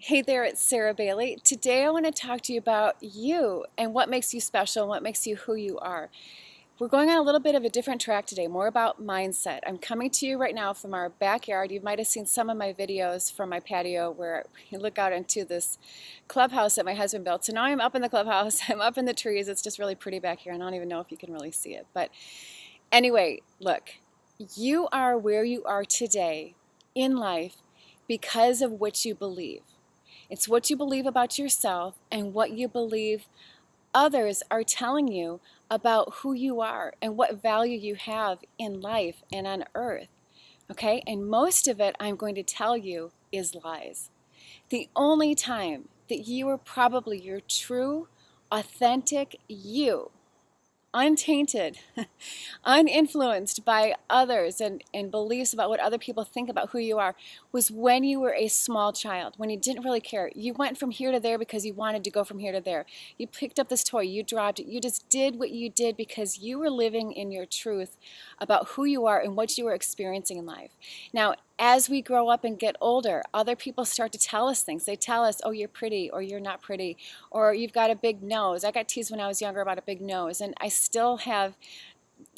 Hey there, it's Sarah Bailey. Today I want to talk to you about you and what makes you special and what makes you who you are. We're going on a little bit of a different track today, more about mindset. I'm coming to you right now from our backyard. You might have seen some of my videos from my patio where you look out into this clubhouse that my husband built. So now I'm up in the clubhouse, I'm up in the trees. It's just really pretty back here. I don't even know if you can really see it. But anyway, look, you are where you are today in life because of what you believe. It's what you believe about yourself and what you believe others are telling you about who you are and what value you have in life and on earth. Okay? And most of it, I'm going to tell you, is lies. The only time that you are probably your true, authentic you, untainted, uninfluenced by others and beliefs about what other people think about who you are, was when you were a small child, when you didn't really care. You went from here to there because you wanted to go from here to there. You picked up this toy, you dropped it, you just did what you did because you were living in your truth about who you are and what you were experiencing in life. Now, as we grow up and get older, other people start to tell us things. They tell us, oh, you're pretty, or you're not pretty, or you've got a big nose. I got teased when I was younger about a big nose, and I still have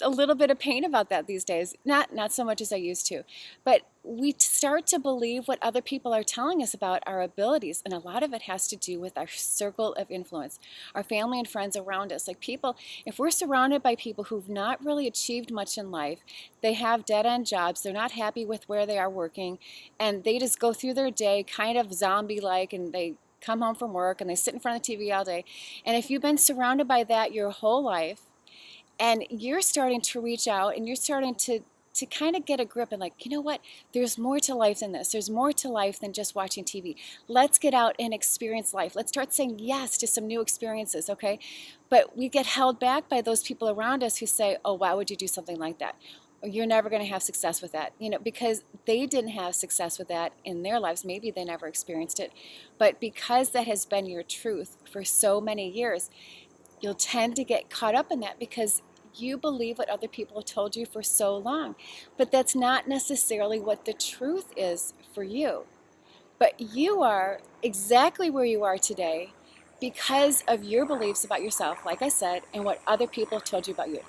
a little bit of pain about that these days. Not so much as I used to. But we start to believe what other people are telling us about our abilities, and a lot of it has to do with our circle of influence, our family and friends around us. Like people, if we're surrounded by people who've not really achieved much in life, they have dead-end jobs, they're not happy with where they are working, and they just go through their day kind of zombie-like, and they come home from work and they sit in front of the TV all day. And if you've been surrounded by that your whole life, and you're starting to reach out and you're starting to kind of get a grip and like, you know what, there's more to life than this. There's more to life than just watching TV. Let's get out and experience life. Let's start saying yes to some new experiences, okay? But we get held back by those people around us who say, oh, why would you do something like that? Or you're never going to have success with that, because they didn't have success with that in their lives. Maybe they never experienced it, but because that has been your truth for so many years, you'll tend to get caught up in that because you believe what other people have told you for so long. But that's not necessarily what the truth is for you. But you are exactly where you are today because of your beliefs about yourself, like I said, and what other people have told you about you.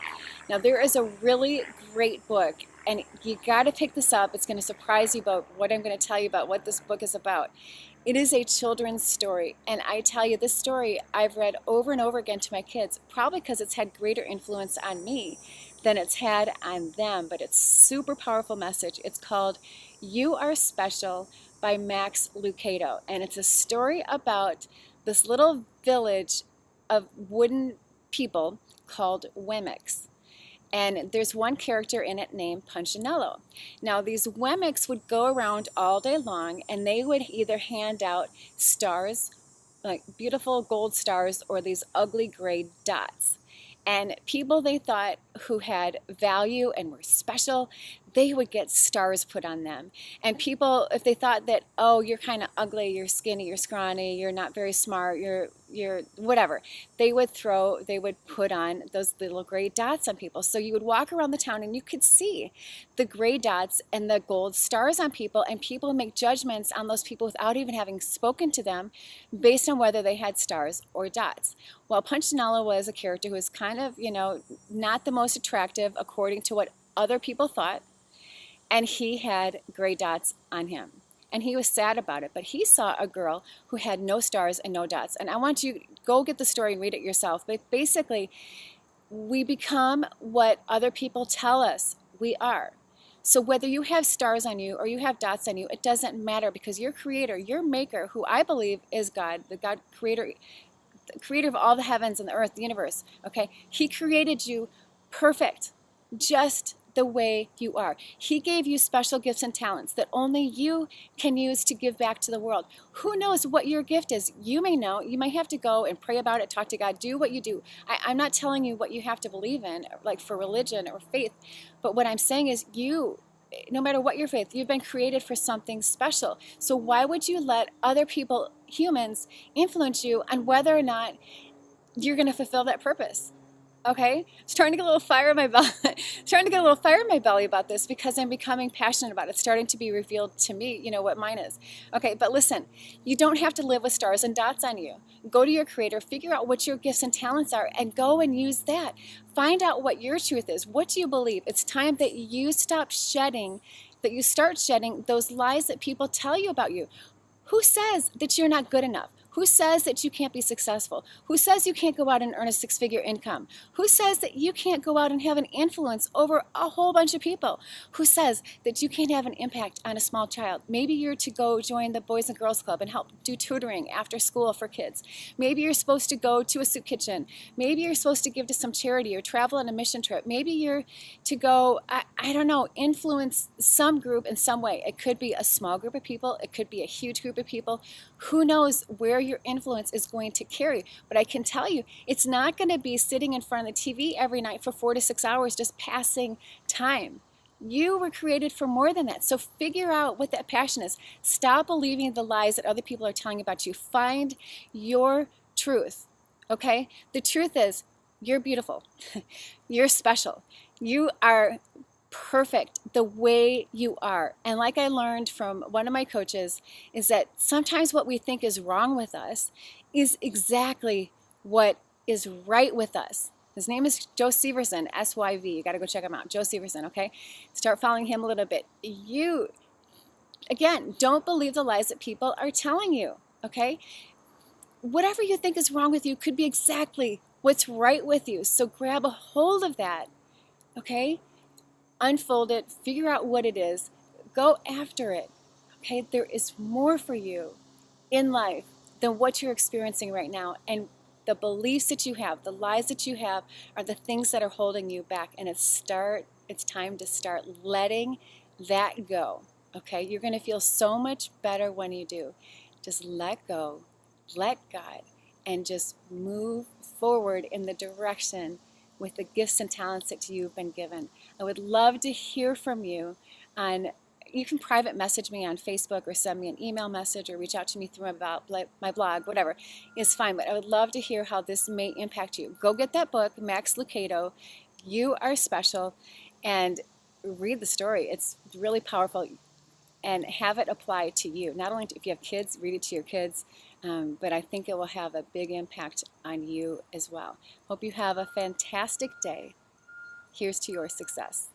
Now, there is a really great book, and you got to pick this up. It's going to surprise you about what I'm going to tell you about what this book is about. It is a children's story, and I tell you, this story I've read over and over again to my kids, probably because it's had greater influence on me than it's had on them, but it's super powerful message. It's called You Are Special by Max Lucado, and it's a story about this little village of wooden people called Wemmicks. And there's one character in it named Punchinello. Now, these Wemmicks would go around all day long and they would either hand out stars, like beautiful gold stars, or these ugly gray dots. And people they thought who had value and were special, they would get stars put on them. And people, if they thought that, oh, you're kind of ugly, you're skinny, you're scrawny, you're not very smart, you're whatever, they would put on those little gray dots on people. So you would walk around the town and you could see the gray dots and the gold stars on people, and people would make judgments on those people without even having spoken to them based on whether they had stars or dots. Well, Punchinello was a character who was kind of, not the most attractive according to what other people thought, and he had gray dots on him. And he was sad about it, but he saw a girl who had no stars and no dots. And I want you to go get the story and read it yourself. But basically, we become what other people tell us we are. So whether you have stars on you or you have dots on you, it doesn't matter, because your creator, your maker, who I believe is God, the God creator, the creator of all the heavens and the earth, the universe, okay? He created you perfect, just the way you are. He gave you special gifts and talents that only you can use to give back to the world. Who knows what your gift is? You may know. You may have to go and pray about it, talk to God, do what you do. I'm not telling you what you have to believe in, like for religion or faith, but what I'm saying is no matter what your faith, you've been created for something special. So why would you let other people, humans, influence you on whether or not you're going to fulfill that purpose? Okay, it's starting to get a little fire in my belly. Starting to get a little fire in my belly about this because I'm becoming passionate about it. It's starting to be revealed to me, what mine is. Okay, but listen, you don't have to live with stars and dots on you. Go to your creator, figure out what your gifts and talents are, and go and use that. Find out what your truth is. What do you believe? It's time that you stop shedding, that you start shedding those lies that people tell you about you. Who says that you're not good enough? Who says that you can't be successful? Who says you can't go out and earn a six-figure income? Who says that you can't go out and have an influence over a whole bunch of people? Who says that you can't have an impact on a small child? Maybe you're to go join the Boys and Girls Club and help do tutoring after school for kids. Maybe you're supposed to go to a soup kitchen. Maybe you're supposed to give to some charity or travel on a mission trip. Maybe you're to go, I don't know, influence some group in some way. It could be a small group of people. It could be a huge group of people. Who knows where your influence is going to carry? But I can tell you, it's not going to be sitting in front of the TV every night for 4 to 6 hours just passing time. You were created for more than that. So figure out what that passion is. Stop believing the lies that other people are telling about you. Find your truth. Okay? The truth is, you're beautiful. You're special. You are perfect the way you are. And like I learned from one of my coaches, is that sometimes what we think is wrong with us is exactly what is right with us. His name is Joe Severson, SYV. You got to go check him out. Joe Severson, okay? Start following him a little bit. You, again, don't believe the lies that people are telling you, okay? Whatever you think is wrong with you could be exactly what's right with you. So grab a hold of that, okay? Unfold it, figure out what it is, go after it. Okay, there is more for you in life than what you're experiencing right now. And the beliefs that you have, the lies that you have, are the things that are holding you back. And it's time to start letting that go. Okay, you're going to feel so much better when you do. Just let go, let God, and just move forward in the direction with the gifts and talents that you've been given. I would love to hear from you. You can private message me on Facebook or send me an email message or reach out to me through my blog, whatever is fine. But I would love to hear how this may impact you. Go get that book, Max Lucado, You Are Special, and read the story. It's really powerful, and have it apply to you. Not only if you have kids, read it to your kids, but I think it will have a big impact on you as well. Hope you have a fantastic day. Here's to your success.